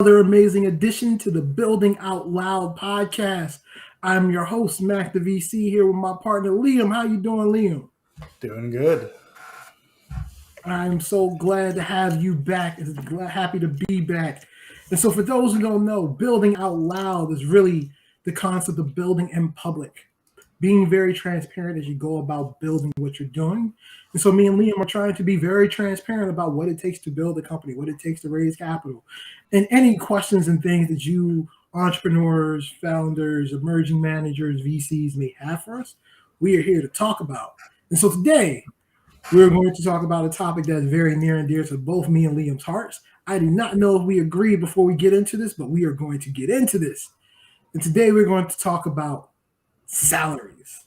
another amazing addition to the Building Out Loud podcast. I'm your host, MacTheVC, here with my partner Liam. How you doing, Liam? Doing good. I'm so glad to have you back. Happy to be back. And so, for those who don't know, building out loud is really the concept of building in public, being very transparent as you go about building what you're doing. And so, me and Liam are trying to be very transparent about what it takes to build a company, what it takes to raise capital, and any questions and things that you entrepreneurs, founders, emerging managers, VCs may have for us. We are here to talk about. And so, today, we're going to talk about a topic that's very near and dear to both me and Liam's hearts. I do not know if we agree before we get into this, but we are going to get into this. And today we're going to talk about salaries.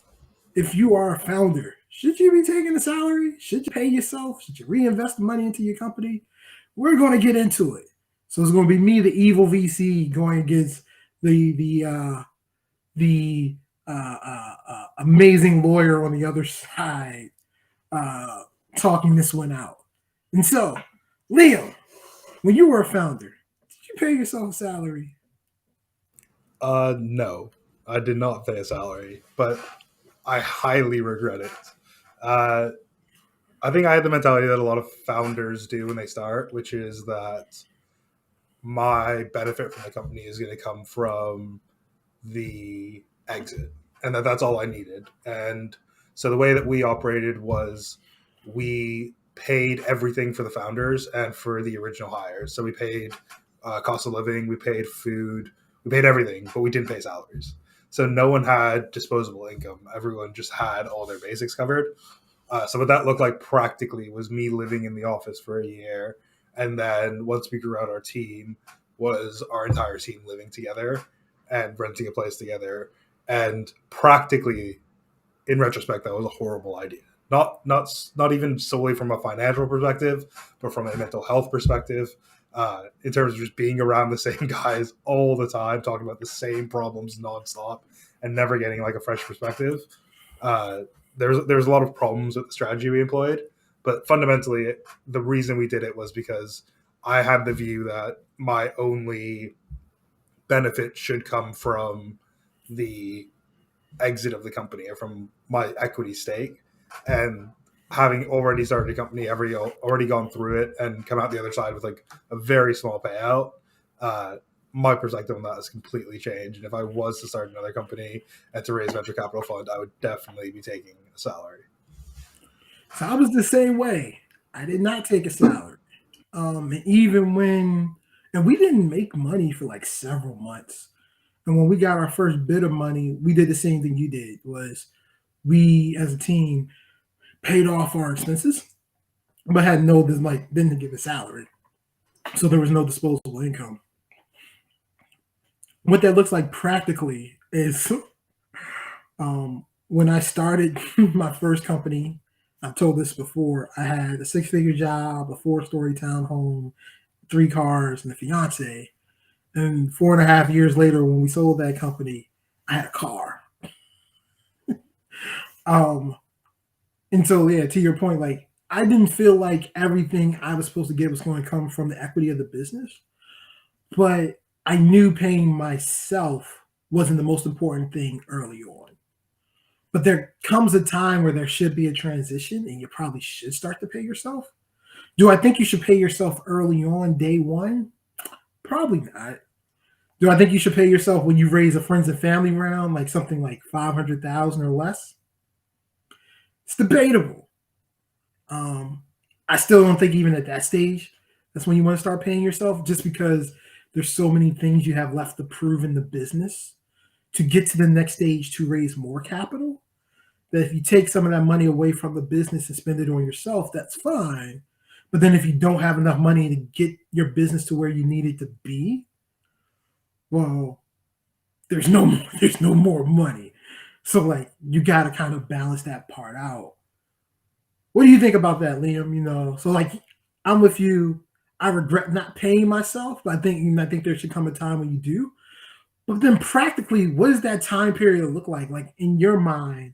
If you are a founder, should you be taking a salary? Should you pay yourself? Should you reinvest the money into your company? We're going to get into it. So it's going to be me, the evil VC, going against the amazing lawyer on the other side, uh, talking this one out. And so, Liam, when you were a founder, did you pay yourself a salary? No, I did not pay a salary, but I highly regret it. Uh, I think I had the mentality that a lot of founders do when they start, which is that my benefit from the company is going to come from the exit, and that's all I needed. And so the way that we operated was we paid everything for the founders and for the original hires. So we paid cost of living, we paid food, we paid everything, but we didn't pay salaries. So no one had disposable income. Everyone just had all their basics covered. So what that looked like practically was me living in the office for a year, and then once we grew out our team, was our entire team living together and renting a place together. And practically, in retrospect, that was a horrible idea. Not even solely from a financial perspective, but from a mental health perspective. In terms of just being around the same guys all the time, talking about the same problems nonstop, and never getting like a fresh perspective. There's a lot of problems with the strategy we employed, but fundamentally, the reason we did it was because I had the view that my only benefit should come from the exit of the company or from my equity stake. And having already started a company, already gone through it and come out the other side with like a very small payout, my perspective on that has completely changed. And if I was to start another company and to raise venture capital fund, I would definitely be taking a salary. So I was the same way. I did not take a salary. And even when, and we didn't make money for like several months. And when we got our first bit of money, we did the same thing you did. Was we as a team paid off our expenses, but had no like didn't give a salary, so there was no disposable income. What that looks like practically is, when I started my first company, I've told this before. I had a six-figure job, a four-story townhome, three cars, and a fiance. And 4.5 years later, when we sold that company, I had a car. Um, and so, yeah, to your point, like I didn't feel like everything I was supposed to get was going to come from the equity of the business, but I knew paying myself wasn't the most important thing early on. But there comes a time where there should be a transition, and you probably should start to pay yourself. Do I think you should pay yourself early on, day one? Probably not. Do I think you should pay yourself when you raise a friends and family round, like something like 500,000 or less? It's debatable. Um, I still don't think even at that stage, that's when you want to start paying yourself, just because there's so many things you have left to prove in the business to get to the next stage to raise more capital. That if you take some of that money away from the business and spend it on yourself, that's fine. But then if you don't have enough money to get your business to where you need it to be, well, there's no more money. So like you got to kind of balance that part out. What do you think about that, Liam? So like I'm with you. I regret not paying myself, but I think there should come a time when you do. But then practically, what does that time period look like? Like in your mind,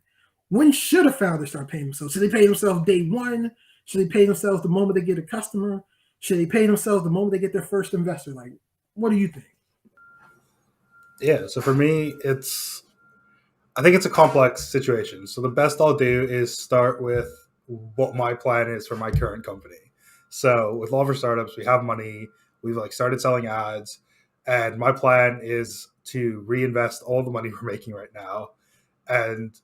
when should a founder start paying themselves? Should they pay themselves day one? Should they pay themselves the moment they get a customer? Should they pay themselves the moment they get their first investor? Like, What do you think? Yeah, so for me, I think it's a complex situation. So the best I'll do is start with what my plan is for my current company. So with Love for Startups, we have money. We've like started selling ads, and my plan is to reinvest all the money we're making right now. And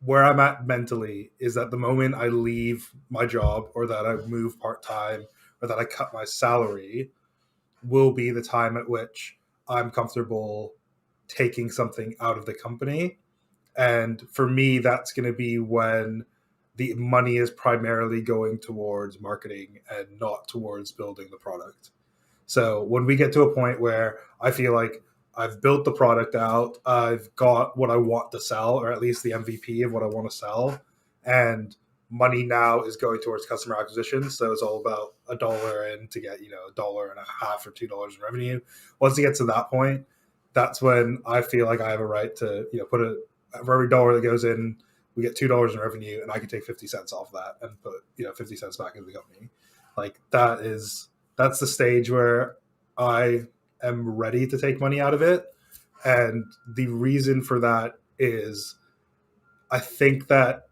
where I'm at mentally is that the moment I leave my job or that I move part time or that I cut my salary will be the time at which I'm comfortable taking something out of the company. And for me, that's going to be when the money is primarily going towards marketing and not towards building the product. So when we get to a point where I feel like I've built the product out, I've got what I want to sell, or at least the MVP of what I want to sell, and money now is going towards customer acquisition. So it's all about a dollar in to get, $1.50 or $2 in revenue. Once it gets to that point, that's when I feel like I have a right to, put a for every dollar that goes in, we get $2 in revenue, and I can take 50 cents off that and put 50 cents back into the company. Like that's the stage where I am ready to take money out of it. And the reason for that is I think that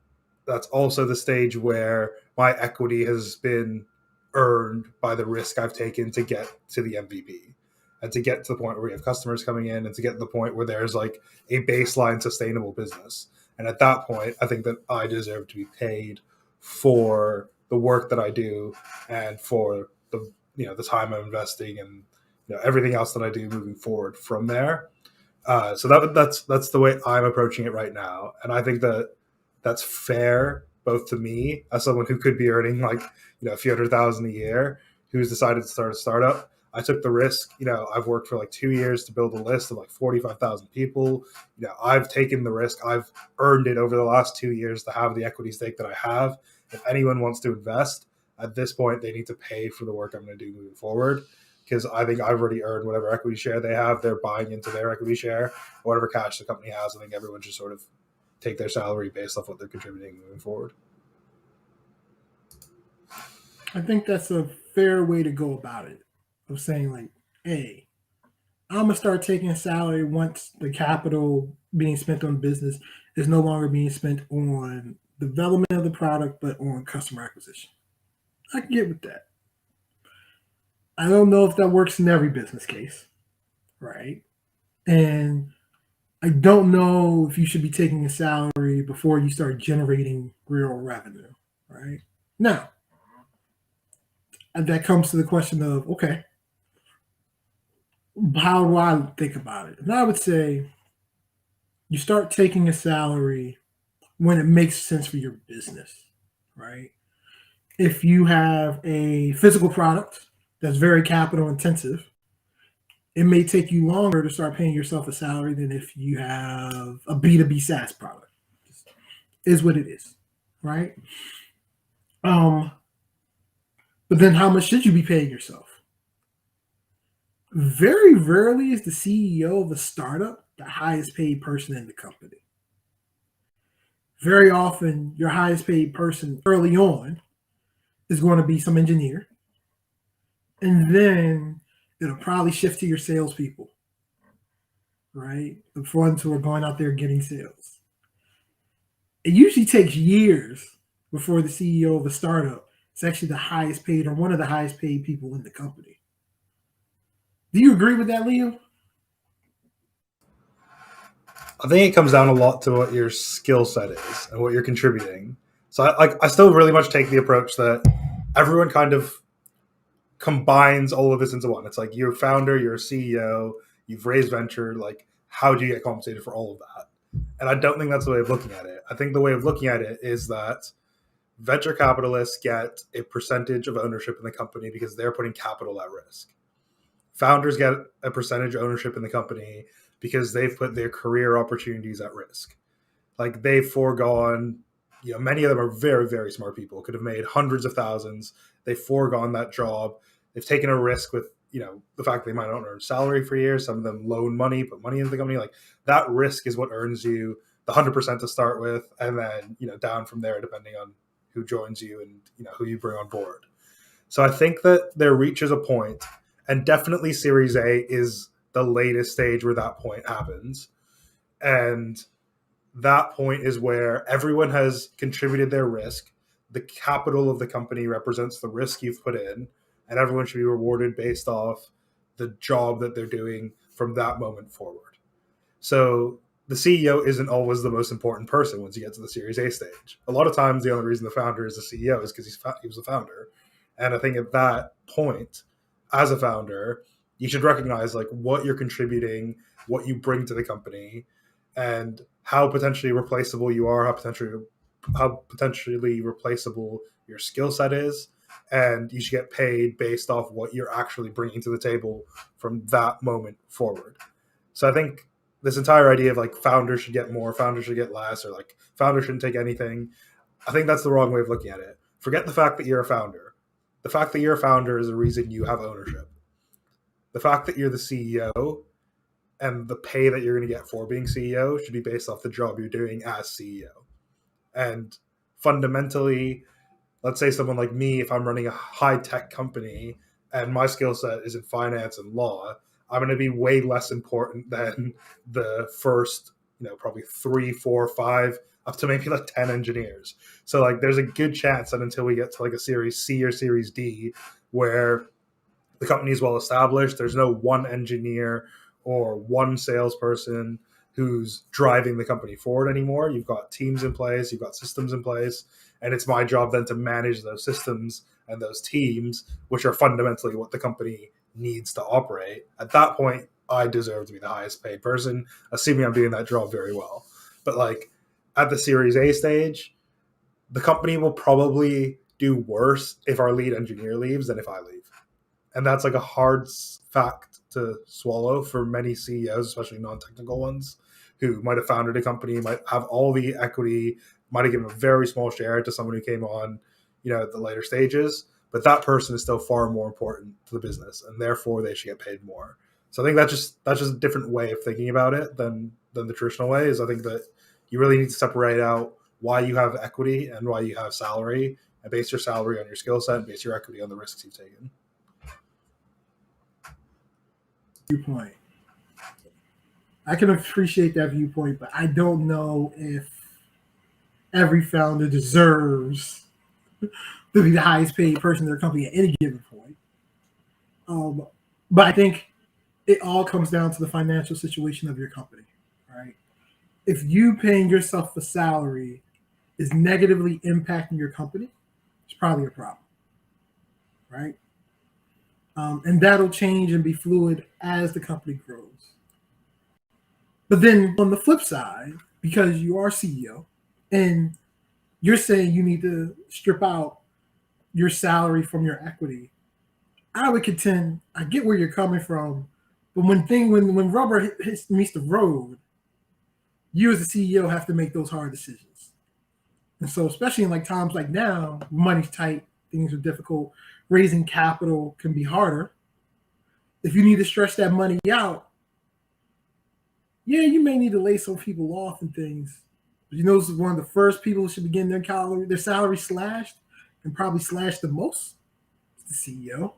that's also the stage where my equity has been earned by the risk I've taken to get to the MVP and to get to the point where we have customers coming in and to get to the point where there's like a baseline sustainable business. And at that point, I think that I deserve to be paid for the work that I do and for the time I'm investing and everything else that I do moving forward from there. So that's the way I'm approaching it right now, and I think that that's fair both to me as someone who could be earning like a few $100,000 a year, who's decided to start a startup. I took the risk. I've worked for like 2 years to build a list of like 45,000 people. I've taken the risk. I've earned it over the last 2 years to have the equity stake that I have. If anyone wants to invest at this point, they need to pay for the work I'm going to do moving forward, because I think I've already earned whatever equity share they have. They're buying into their equity share, whatever cash the company has. I think everyone should sort of take their salary based off what they're contributing moving forward. I think that's a fair way to go about it. Of saying like, hey, I'm gonna start taking a salary once the capital being spent on business is no longer being spent on development of the product, but on customer acquisition. I can get with that. I don't know if that works in every business case, right? And I don't know if you should be taking a salary before you start generating real revenue, right? Now, and that comes to the question of, okay, how do I think about it? And I would say you start taking a salary when it makes sense for your business, right? If you have a physical product that's very capital intensive, it may take you longer to start paying yourself a salary than if you have a B2B SaaS product. Just is what it is, right? Um, but then how much should you be paying yourself? Very rarely is the CEO of a startup the highest paid person in the company. Very often, your highest paid person early on is going to be some engineer, and then it'll probably shift to your salespeople, right? The ones who are going out there getting sales. It usually takes years before the CEO of a startup is actually the highest paid or one of the highest paid people in the company. Do you agree with that, Leo? I think it comes down a lot to what your skill set is and what you're contributing. So I still really much take the approach that everyone kind of combines all of this into one. It's like you're a founder, you're a CEO, you've raised venture. Like, how do you get compensated for all of that? And I don't think that's the way of looking at it. I think the way of looking at it is that venture capitalists get a percentage of ownership in the company because they're putting capital at risk. Founders get a percentage ownership in the company because they've put their career opportunities at risk. Like, they've foregone, many of them are very, very smart people, could have made hundreds of thousands. They've foregone that job. They've taken a risk with, the fact they might not earn salary for years. Some of them loan money, put money into the company. Like, that risk is what earns you the 100% to start with. And then, down from there, depending on who joins you and, who you bring on board. So I think that there reaches a point, And definitely Series A is the latest stage where that point happens. And that point is where everyone has contributed their risk. The capital of the company represents the risk you've put in, and everyone should be rewarded based off the job that they're doing from that moment forward. So the CEO isn't always the most important person once you get to the Series A stage. A lot of times, the only reason the founder is the CEO is because he was the founder. And I think at that point, as a founder, you should recognize like what you're contributing, what you bring to the company, and how potentially replaceable you are, how potentially replaceable your skill set is, and you should get paid based off what you're actually bringing to the table from that moment forward. So I think this entire idea of like founders should get more, founders should get less, or like founders shouldn't take anything, I think that's the wrong way of looking at it. Forget the fact that you're a founder. The fact that you're a founder is the reason you have ownership. The fact that you're the CEO and the pay that you're going to get for being CEO should be based off the job you're doing as CEO. And fundamentally, let's say someone like me, if I'm running a high tech company and my skill set is in finance and law, I'm going to be way less important than the first, probably three, four, five, up to maybe like 10 engineers. So like there's a good chance that until we get to like a Series C or Series D, where the company is well established, there's no one engineer or one salesperson who's driving the company forward anymore. You've got teams in place, you've got systems in place, and it's my job then to manage those systems and those teams, which are fundamentally what the company needs to operate. At that point, I deserve to be the highest paid person, assuming I'm doing that job very well. But like at the Series A stage, the company will probably do worse if our lead engineer leaves than if I leave. And that's like a hard fact to swallow for many CEOs, especially non-technical ones, who might have founded a company, might have all the equity, might have given a very small share to someone who came on, at the later stages. But that person is still far more important to the business, and therefore they should get paid more. So I think that's just a different way of thinking about it than the traditional way. Is I think that you really need to separate out why you have equity and why you have salary, and base your salary on your skill set, and base your equity on the risks you've taken. Viewpoint. I can appreciate that viewpoint, but I don't know if every founder deserves to be the highest paid person in their company at any given point. But I think it all comes down to the financial situation of your company, right? If you paying yourself a salary is negatively impacting your company, it's probably a problem, right? And that'll change and be fluid as the company grows. But then on the flip side, because you are CEO and you're saying you need to strip out your salary from your equity, I would contend I get where you're coming from, but when rubber meets the road, you as a CEO have to make those hard decisions. And so, especially in like times like now, money's tight, things are difficult, raising capital can be harder. If you need to stretch that money out, yeah, you may need to lay some people off and things. But this is one of the first people who should be getting their salary slashed and probably slashed the most. It's the CEO,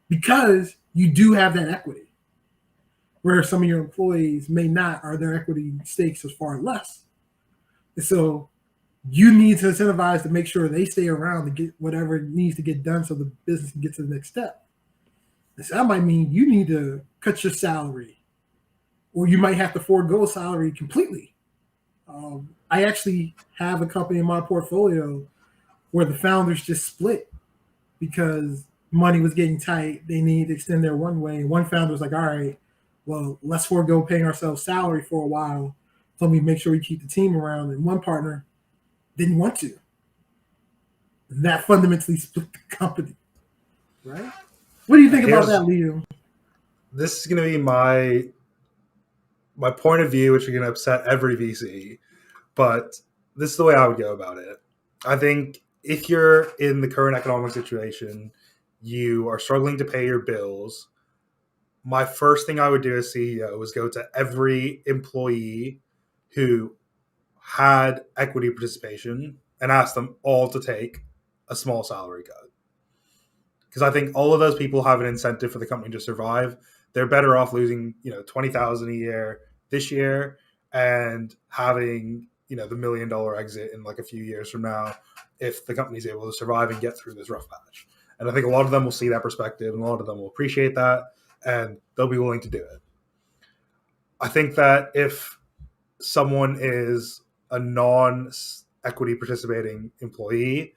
because you do have that equity, where some of your employees may not, or their equity stakes is far less. And so you need to incentivize to make sure they stay around to get whatever needs to get done so the business can get to the next step. And so that might mean you need to cut your salary, or you might have to forego salary completely. I actually have a company in my portfolio where the founders just split because money was getting tight. They needed to extend their runway. And one founder was like, all right, well, let's forego paying ourselves salary for a while. So we make sure we keep the team around. And one partner didn't want to. That fundamentally split the company, right? What do you think about that, Leo? This is going to be my point of view, which is going to upset every VC, but this is the way I would go about it. I think if you're in the current economic situation, you are struggling to pay your bills, my first thing I would do as CEO was go to every employee who had equity participation and ask them all to take a small salary cut. because I think all of those people have an incentive for the company to survive. They're better off losing 20,000 a year this year and having the $1 million exit in like a few years from now if the company's able to survive and get through this rough patch. And I think a lot of them will see that perspective, and a lot of them will appreciate that, and they'll be willing to do it. I think that if someone is a non-equity participating employee,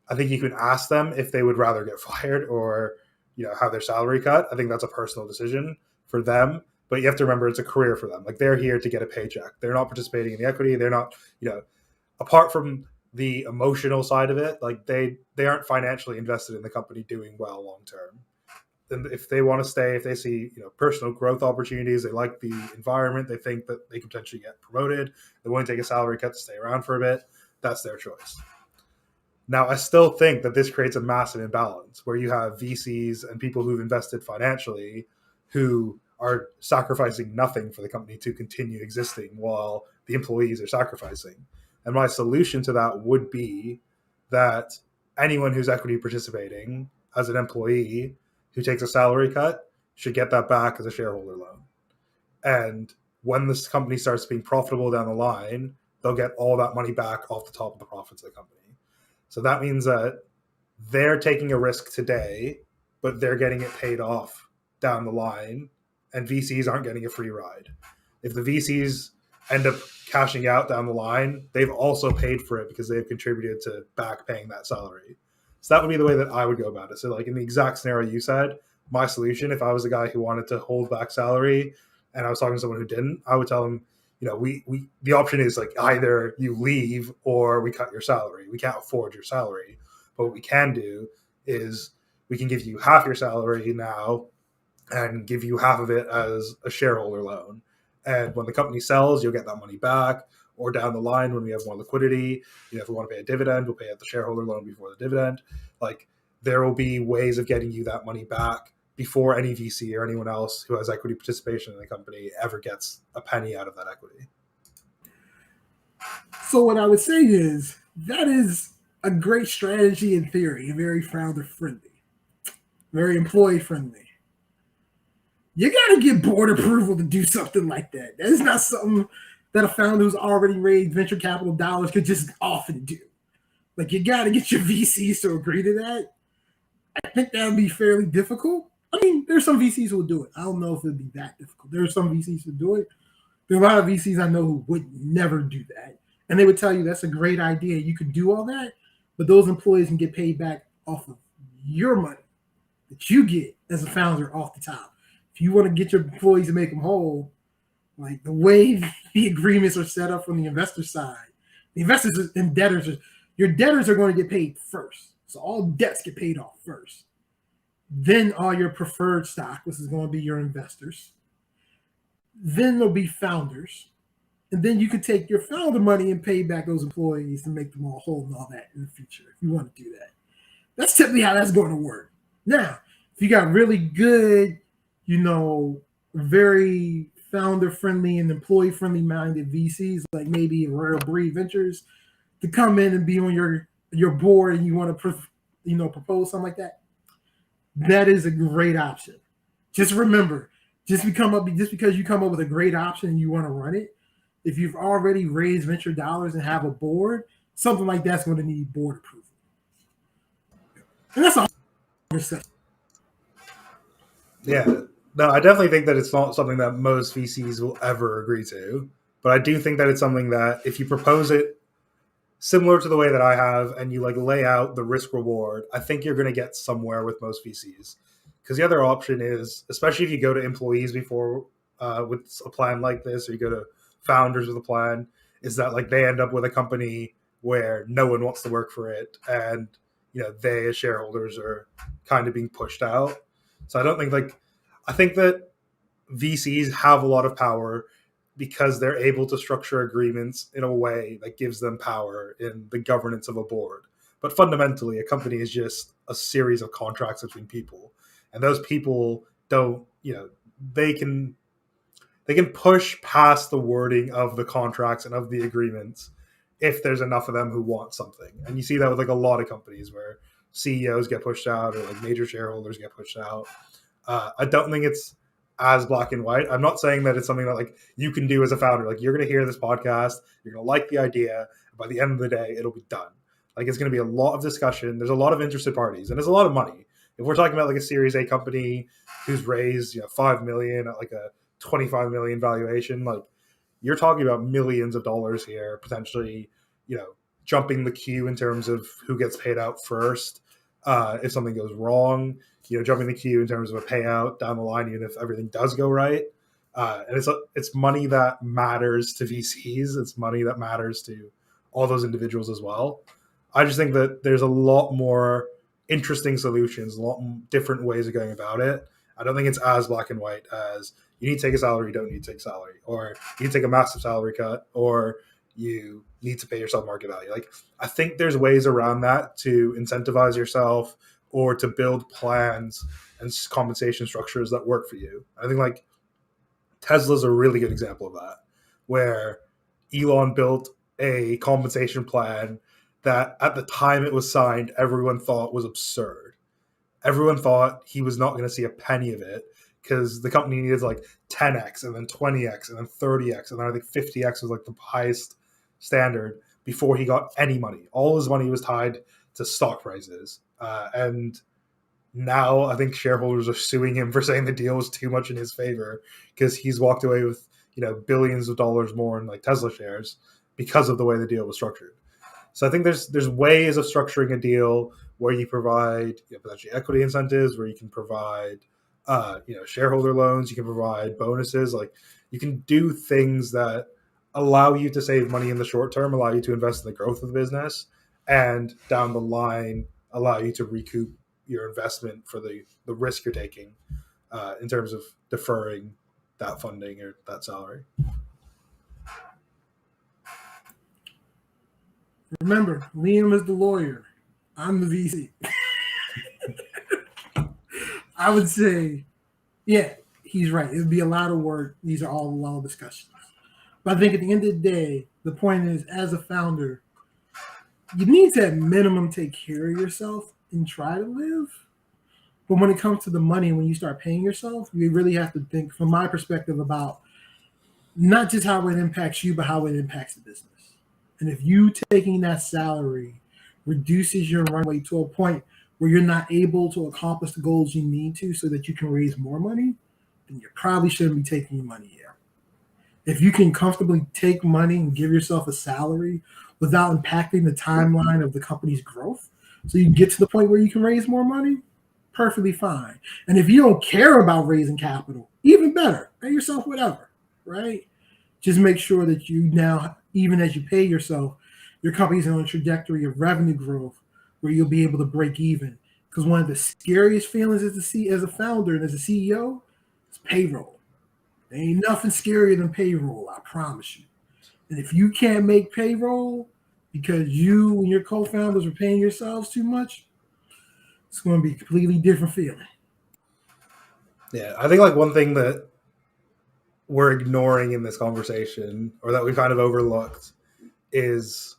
I think you can ask them if they would rather get fired or have their salary cut. I think that's a personal decision for them, but you have to remember it's a career for them. Like, they're here to get a paycheck. They're not participating in the equity. They're not, apart from the emotional side of it, like they aren't financially invested in the company doing well long term. And if they want to stay, if they see personal growth opportunities, they like the environment, they think that they could potentially get promoted, they want to take a salary cut to stay around for a bit, that's their choice. Now, I still think that this creates a massive imbalance where you have VCs and people who've invested financially who are sacrificing nothing for the company to continue existing while the employees are sacrificing. And my solution to that would be that anyone who's equity participating as an employee who takes a salary cut should get that back as a shareholder loan. And when this company starts being profitable down the line, they'll get all that money back off the top of the profits of the company. So that means that they're taking a risk today, but they're getting it paid off down the line, and VCs aren't getting a free ride. If the VCs end up cashing out down the line, they've also paid for it because they've contributed to back paying that salary. So that would be the way that I would go about it. So like in the exact scenario you said, my solution, if I was a guy who wanted to hold back salary and I was talking to someone who didn't, I would tell them, we the option is like either you leave or we cut your salary. We can't afford your salary. But what we can do is we can give you half your salary now and give you half of it as a shareholder loan. And when the company sells, you'll get that money back. Or down the line, when we have more liquidity, if we want to pay a dividend, we'll pay out the shareholder loan before the dividend. Like, there will be ways of getting you that money back before any VC or anyone else who has equity participation in the company ever gets a penny out of that equity. So what I would say is that is a great strategy in theory, very founder friendly, very employee friendly. You got to get board approval to do something like that. That is not something that a founder who's already raised venture capital dollars could just often do. Like, you got to get your VCs to agree to that. I think that would be fairly difficult. I mean, there's some VCs who will do it. I don't know if it'd be that difficult. There are some VCs who do it. There are a lot of VCs I know who would never do that. And they would tell you that's a great idea. You could do all that, but those employees can get paid back off of your money that you get as a founder off the top. If you want to get your employees to make them whole, like the way the agreements are set up from the investor side, the investors and debtors, your debtors are going to get paid first. So all debts get paid off first. Then all your preferred stock, which is going to be your investors. Then there'll be founders. And then you could take your founder money and pay back those employees to make them all whole and all that in the future if you want to do that. That's typically how that's going to work. Now, if you got really good, very founder-friendly and employee-friendly minded VCs, like maybe Rare Breed Ventures, to come in and be on your board and you want to propose something like that, that is a great option. Just remember, just because you come up with a great option and you want to run it, if you've already raised venture dollars and have a board, something like that's going to need board approval. And that's all. Yeah. No, I definitely think that it's not something that most VCs will ever agree to. But I do think that it's something that if you propose it similar to the way that I have and you lay out the risk reward, I think you're going to get somewhere with most VCs. Because the other option is, especially if you go to employees before with a plan like this, or you go to founders with a plan, is that they end up with a company where no one wants to work for it, and they as shareholders are kind of being pushed out. So I don't think I think that VCs have a lot of power because they're able to structure agreements in a way that gives them power in the governance of a board. But fundamentally, a company is just a series of contracts between people, and those people don't, they can push past the wording of the contracts and of the agreements if there's enough of them who want something. And you see that with a lot of companies where CEOs get pushed out or like major shareholders get pushed out. I don't think it's as black and white. I'm not saying that it's something that like you can do as a founder. Like you're going to hear this podcast, you're going to like the idea. By the end of the day, it'll be done. Like it's going to be a lot of discussion. There's a lot of interested parties, and there's a lot of money. If we're talking about like a Series A company who's raised 5 million at like a 25 million valuation, like you're talking about millions of dollars here, potentially, jumping the queue in terms of who gets paid out first. If something goes wrong, jumping the queue in terms of a payout down the line, even if everything does go right. And it's money that matters to VCs. It's money that matters to all those individuals as well. I just think that there's a lot more interesting solutions, a lot different ways of going about it. I don't think it's as black and white as you need to take a salary, you don't need to take a salary, or you need to take a massive salary cut, or you need to pay yourself market value. Like I think there's ways around that to incentivize yourself or to build plans and compensation structures that work for you. I think like Tesla's a really good example of that, where Elon built a compensation plan that at the time it was signed, everyone thought was absurd. Everyone thought he was not going to see a penny of it because the company needed like 10x and then 20x and then 30x. And then I think 50x was like the highest standard before he got any money. All his money was tied to stock prices. And now I think shareholders are suing him for saying the deal was too much in his favor because he's walked away with billions of dollars more in like Tesla shares because of the way the deal was structured. So I think there's ways of structuring a deal where you provide potentially equity incentives, where you can provide shareholder loans, you can provide bonuses. Like you can do things that allow you to save money in the short term, allow you to invest in the growth of the business, and down the line allow you to recoup your investment for the risk you're taking in terms of deferring that funding or that salary. Remember, Liam is the lawyer. I'm the VC. I would say, yeah, he's right. It would be a lot of work. These are all long discussions. But I think at the end of the day, the point is, as a founder, you need to at minimum take care of yourself and try to live. But when it comes to the money, when you start paying yourself, you really have to think, from my perspective, about not just how it impacts you, but how it impacts the business. And if you taking that salary reduces your runway to a point where you're not able to accomplish the goals you need to so that you can raise more money, then you probably shouldn't be taking your money yet. If you can comfortably take money and give yourself a salary without impacting the timeline of the company's growth, so you get to the point where you can raise more money, perfectly fine. And if you don't care about raising capital, even better, pay yourself whatever, right? Just make sure that you now, even as you pay yourself, your company's on a trajectory of revenue growth where you'll be able to break even. Because one of the scariest feelings as a founder and as a CEO is payroll. There ain't nothing scarier than payroll, I promise you. And if you can't make payroll because you and your co-founders are paying yourselves too much, it's going to be a completely different feeling. Yeah, I think like one thing that we're ignoring in this conversation, or that we kind of overlooked, is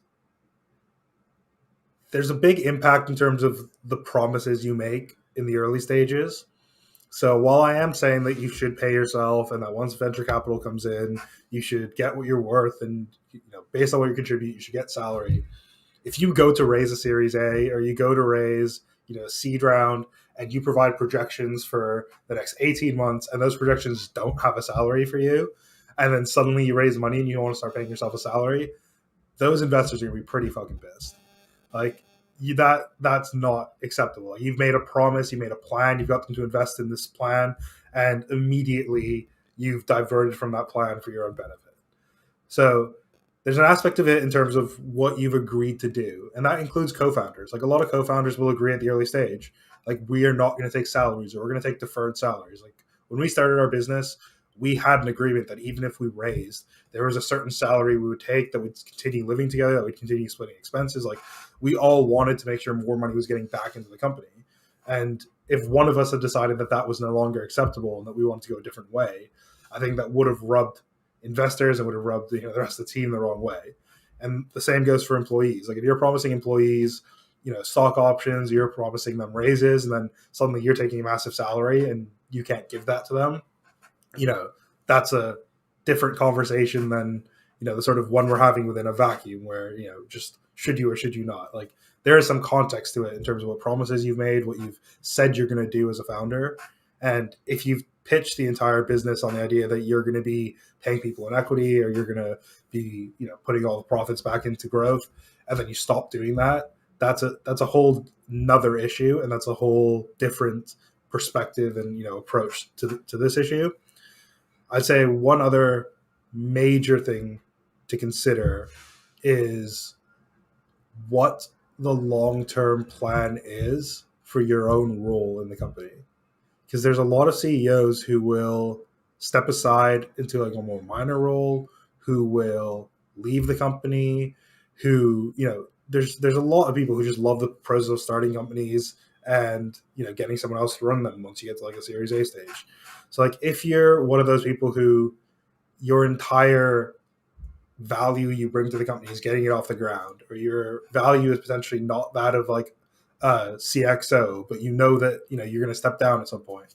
there's a big impact in terms of the promises you make in the early stages. So while I am saying that you should pay yourself and that once venture capital comes in, you should get what you're worth, and based on what you contribute, you should get salary. If you go to raise a Series A or you go to raise a seed round and you provide projections for the next 18 months and those projections don't have a salary for you, and then suddenly you raise money and you don't want to start paying yourself a salary, those investors are going to be pretty fucking pissed. Like that's not acceptable. You've made a promise, you made a plan, you've got them to invest in this plan, and immediately you've diverted from that plan for your own benefit. So there's an aspect of it in terms of what you've agreed to do, and that includes co-founders. Like a lot of co-founders will agree at the early stage, like we are not going to take salaries, or we're going to take deferred salaries. Like when we started our business, we had an agreement that even if we raised, there was a certain salary we would take that would continue living together, that would continue splitting expenses. Like we all wanted to make sure more money was getting back into the company. And if one of us had decided that that was no longer acceptable and that we wanted to go a different way, I think that would have rubbed investors and would have rubbed the rest of the team the wrong way. And the same goes for employees. Like if you're promising employees stock options, you're promising them raises, and then suddenly you're taking a massive salary and you can't give that to them. That's a different conversation than the sort of one we're having within a vacuum, where just should you or should you not. Like, there is some context to it in terms of what promises you've made, what you've said you're going to do as a founder. And if you've pitched the entire business on the idea that you're going to be paying people in equity, or you're going to be putting all the profits back into growth, and then you stop doing that, that's a whole another issue, and that's a whole different perspective and approach to this issue. I'd say one other major thing to consider is what the long-term plan is for your own role in the company. Because there's a lot of CEOs who will step aside into like a more minor role, who will leave the company, who, there's a lot of people who just love the process of starting companies and, getting someone else to run them once you get to like a Series A stage. So like, if you're one of those people who your entire value you bring to the company is getting it off the ground, or your value is potentially not that of like CXO, but that you're going to step down at some point.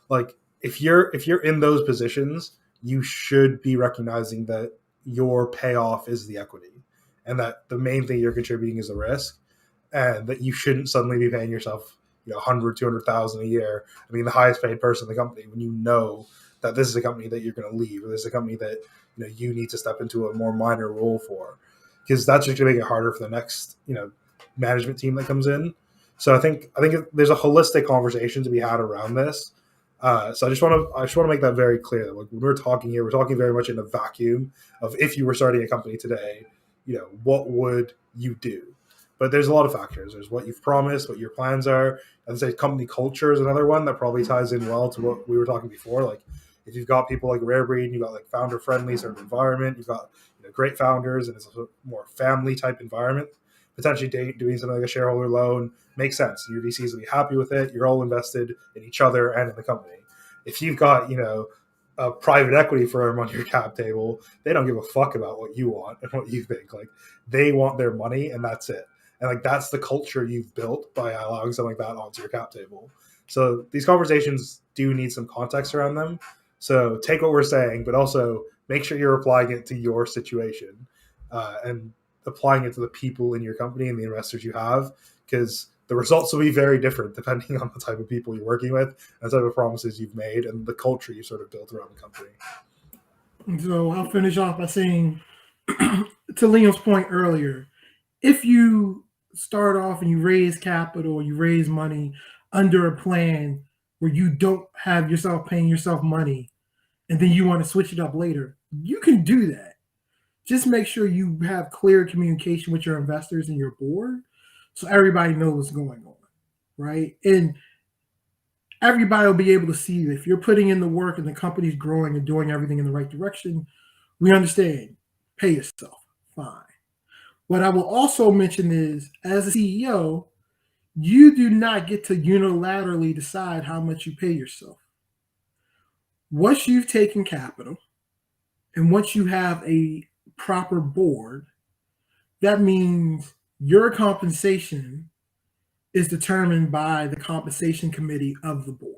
Like, if you're in those positions, you should be recognizing that your payoff is the equity, and that the main thing you're contributing is the risk, and that you shouldn't suddenly be paying yourself 100, 200,000 a year. I mean, the highest paid person in the company, when you know that this is a company that you're going to leave, or this is a company that you need to step into a more minor role for, because that's just going to make it harder for the next management team that comes in. So I think there's a holistic conversation to be had around this. So I just want to make that very clear. That, like, when we're talking here, we're talking very much in a vacuum of, if you were starting a company today, what would you do? But there's a lot of factors. There's what you've promised, what your plans are. I'd say company culture is another one that probably ties in well to what we were talking before. Like, if you've got people like Rare Breed, you've got like founder friendly sort of environment, you've got great founders, and it's a more family type environment. Potentially doing something like a shareholder loan makes sense. Your VCs will be happy with it. You're all invested in each other and in the company. If you've got a private equity firm on your cap table, they don't give a fuck about what you want and what you think. Like, they want their money, and that's it. And like, that's the culture you've built by allowing something like that onto your cap table. So these conversations do need some context around them. So take what we're saying, but also make sure you're applying it to your situation, and applying it to the people in your company and the investors you have, because the results will be very different depending on the type of people you're working with, and the type of promises you've made, and the culture you sort of built around the company. So I'll finish off by saying, to Liam's point earlier, if you start off and you raise capital, you raise money under a plan where you don't have yourself paying yourself money, and then you want to switch it up later, you can do that. Just make sure you have clear communication with your investors and your board, so everybody knows what's going on, right? And everybody will be able to see that if you're putting in the work and the company's growing and doing everything in the right direction, we understand. Pay yourself. Fine. What I will also mention is, as a CEO, you do not get to unilaterally decide how much you pay yourself. Once you've taken capital, and once you have a proper board, that means your compensation is determined by the compensation committee of the board.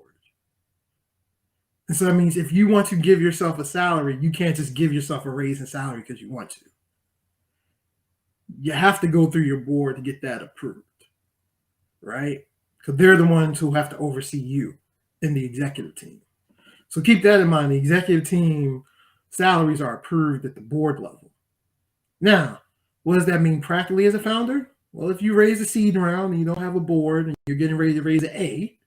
And so that means if you want to give yourself a salary, you can't just give yourself a raise in salary because you want to. You have to go through your board to get that approved, right? Because they're the ones who have to oversee you in the executive team. So keep that in mind. The executive team salaries are approved at the board level. Now, what does that mean practically as a founder? Well, if you raise a seed round and you don't have a board and you're getting ready to raise an A,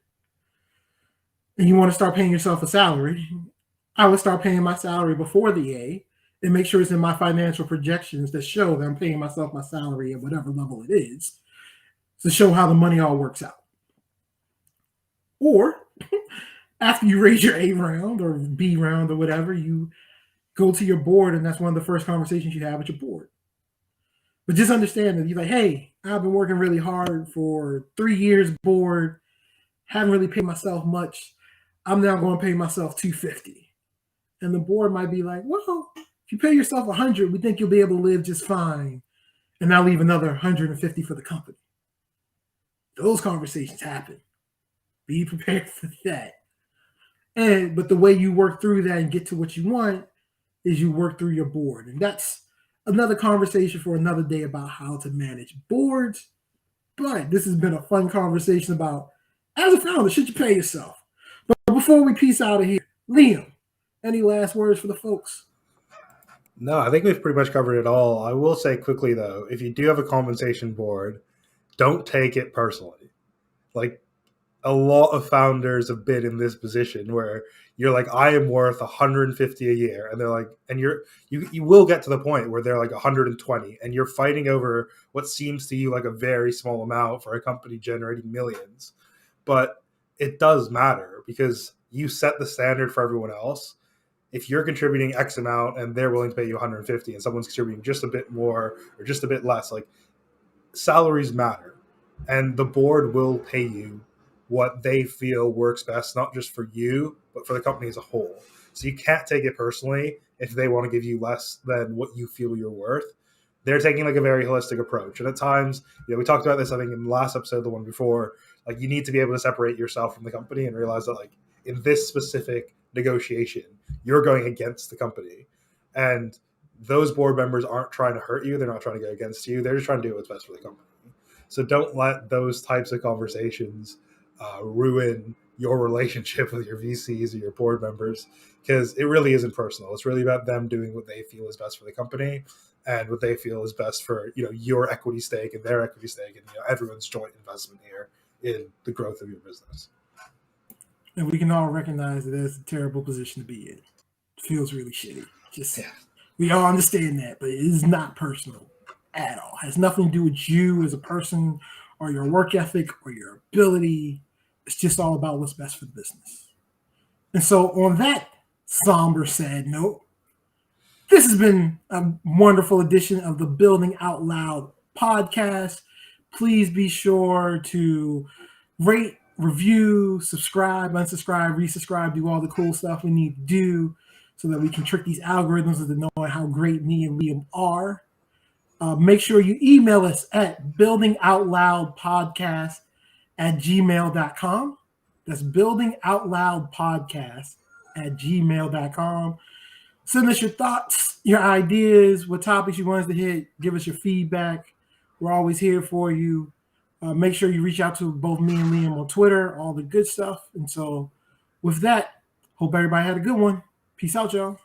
and you want to start paying yourself a salary, I would start paying my salary before the A and make sure it's in my financial projections that show that I'm paying myself my salary at whatever level it is, to show how the money all works out. Or after you raise your A round or B round or whatever, you go to your board, and that's one of the first conversations you have with your board. But just understand that you're like, hey, I've been working really hard for 3 years, board, haven't really paid myself much. I'm now going to pay myself $250. And the board might be like, well, if you pay yourself $100, we think you'll be able to live just fine. And I'll leave another $150 for the company. Those conversations happen. Be prepared for that. But the way you work through that and get to what you want is you work through your board. And that's another conversation for another day about how to manage boards. But this has been a fun conversation about, as a founder, should you pay yourself? But before we peace out of here, Liam, any last words for the folks? No, I think we've pretty much covered it all. I will say quickly, though, if you do have a compensation board, don't take it personally. Like, a lot of founders have been in this position where you're like, I am worth 150 a year, and they're like, and you will get to the point where they're like 120, and you're fighting over what seems to you like a very small amount for a company generating millions. But it does matter because you set the standard for everyone else. If you're contributing X amount and they're willing to pay you 150 and someone's contributing just a bit more or just a bit less, like, salaries matter, and the board will pay you what they feel works best, not just for you, but for the company as a whole. So you can't take it personally if they want to give you less than what you feel you're worth. They're taking like a very holistic approach. And at times, we talked about this, I think, in the last episode, the one before, like, you need to be able to separate yourself from the company and realize that, like, in this specific negotiation, you're going against the company. And those board members aren't trying to hurt you. They're not trying to go against you. They're just trying to do what's best for the company. So don't let those types of conversations ruin your relationship with your VCs or your board members, because it really isn't personal. It's really about them doing what they feel is best for the company and what they feel is best for your equity stake and their equity stake and everyone's joint investment here in the growth of your business. And we can all recognize that it's a terrible position to be in. It feels really shitty. We all understand that, but it is not personal at all. It has nothing to do with you as a person or your work ethic or your ability. It's just all about what's best for the business. And so on that somber, sad note, this has been a wonderful edition of the Building Out Loud podcast. Please be sure to rate, review, subscribe, unsubscribe, resubscribe, do all the cool stuff we need to do so that we can trick these algorithms into knowing how great me and Liam are. Make sure you email us at buildingoutloudpodcast@gmail.com. That's buildingoutloudpodcast@gmail.com. Send us your thoughts, your ideas, what topics you want us to hit. Give us your feedback. We're always here for you. Make sure you reach out to both me and Liam on Twitter, all the good stuff. And so with that, hope everybody had a good one. Peace out, y'all.